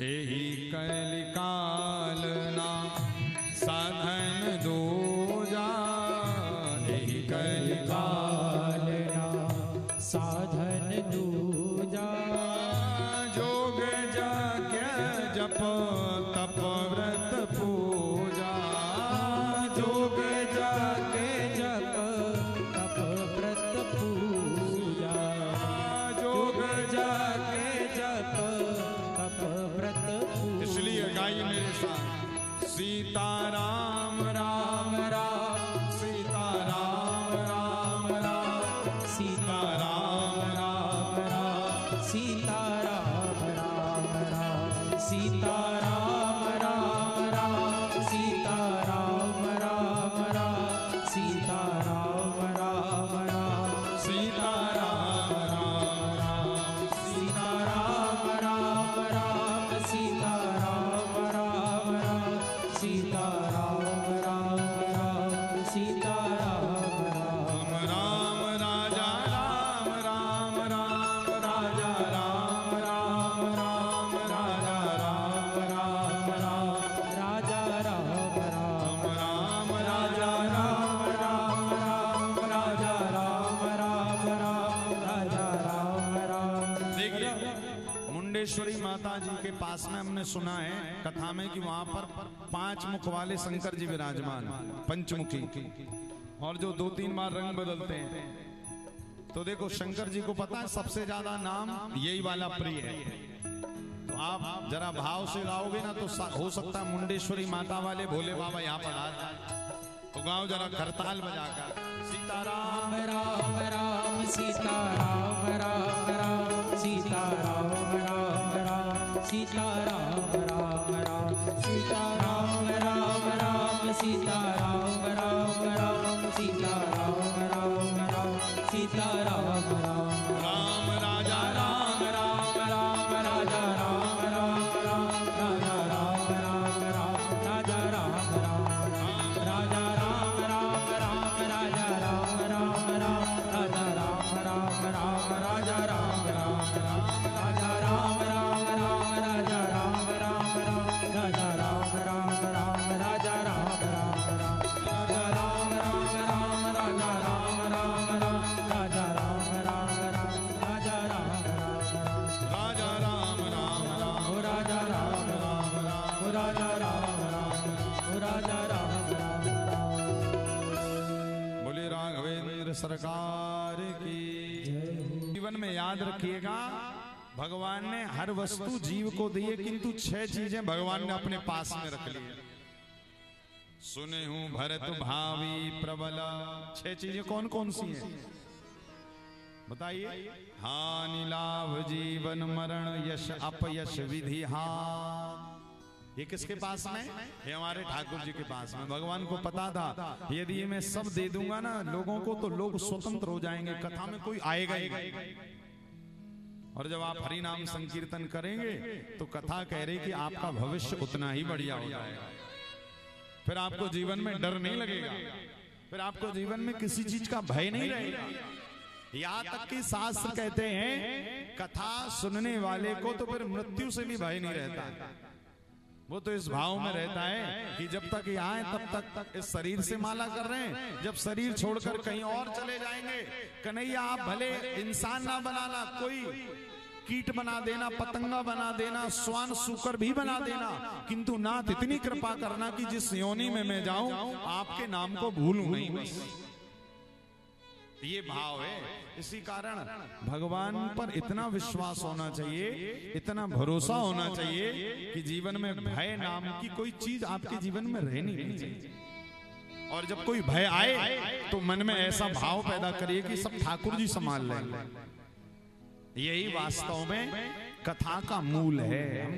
एही कलिकालना साधन दूजा, एही कलिकालना साधन दूजा। जोग यज्ञ जप तप व्रत पूजा, जोग यज्ञ जप तप व्रत पूजा। जोग यज्ञ जप तप व्रत पूजा। इसलिए गाइए मेरे साथ, सीताराम राम राम, सीताराम राम राम, सीताराम राम राम, सीताराम राम राम, सीताराम राम राम, सीताराम राम राम, सीताराम राम राम, सीताराम राम राम, सीताराम राम राम, सीताराम राम राम, सीताराम राम राम, सीताराम राम। राम राजा राम राम राम, राजा राम राम राम, राजा राम राम राम, राजा राम राम राम राजा राम राम राम, राजा राम राम राम, राजा राम राम। देखिए, मुंडेश्वरी माता जी के पास में हमने सुना है कथा में कि वहां पर 5 मुख वाले शंकर जी विराजमान, पंचमुखी, और जो 2-3 बार रंग बदलते हैं। तो देखो, शंकर जी को पता है सबसे ज्यादा नाम यही वाला प्रिय है। तो आप जरा भाव से गाओगे ना तो हो सकता है मुंडेश्वरी माता वाले भोले बाबा यहाँ पर आ जाए। तो गाओ जरा करताल बजाकर, सीताराम राम राम, सीताराम राम राम, सीताराम राम राम, सीताराम राम राम, सीताराम राम राम, सीताराम राम राम, सीताराम राम राम, सीताराम राम राम राजा राम राम राम, राजा राम राम राम, राजा राम राम राम, राजा राम राम राम, राजा राम राम राम, राजा राम राम राम, राजा राम राम राम, राजा राम राम राम, राजा राम राम राम, राजा राम राम राम, राजा राम राम राम, राजा राम राम राम, राजा राम राम राम, राजा राम राम राम, राजा राम राम राम, राजा राम राम राम। राजा राम राम राम, हो राजा राम राम राम, हो राजा राम राम राम, हो राजा राम राम राम। बोले राघवेंद्र सरकार की। जीवन में याद रखिएगा, भगवान ने हर वस्तु जीव को दी है, किंतु 6 चीजें भगवान ने अपने पास में रख ली है। सुने हूं भरत भावी प्रबल, 6 चीजें कौन कौन सी हैं बताइए? हानि लाभ जीवन मरण यश अपयश विधि हार। ये किसके पास में? ये हमारे ठाकुर जी के पास में। भगवान को पता था यदि ये मैं सब दे दूंगा ना लोगों को तो लोग स्वतंत्र हो जाएंगे, कथा में कोई आएगा ही नहीं। और जब आप हरि नाम संकीर्तन करेंगे तो कथा कह रही कि आपका भविष्य उतना ही बढ़िया हो जाएगा। फिर आपको जीवन में डर नहीं लगेगा, फिर आपको जीवन में किसी चीज का भय नहीं रहेगा। यहाँ तक कि शास्त्र कहते हैं कथा सुनने वाले को तो फिर मृत्यु से भी भय नहीं रहता। वो तो इस भाव में रहता है कि जब तक यहाँ है तब तक इस शरीर से माला कर रहे हैं, जब शरीर छोड़कर कहीं और चले जाएंगे, कन्हैया आप भले इंसान ना बनाना, कोई कीट बना देना, पतंगा बना देना, स्वान सूकर भी बना देना, किंतु नाथ इतनी कृपा करना कि जिस योनि में मैं जाऊं आपके नाम को भूलूं नहीं। बस ये भाव है। इसी कारण भगवान पर इतना विश्वास होना चाहिए, इतना भरोसा होना चाहिए कि जीवन में भय नाम की कोई चीज आपके जीवन में रहनी नहीं चाहिए। और जब कोई भय आए तो मन में ऐसा भाव पैदा करिए कि सब ठाकुर जी संभाल लेंगे। यही वास्तव में कथा का मूल है। हम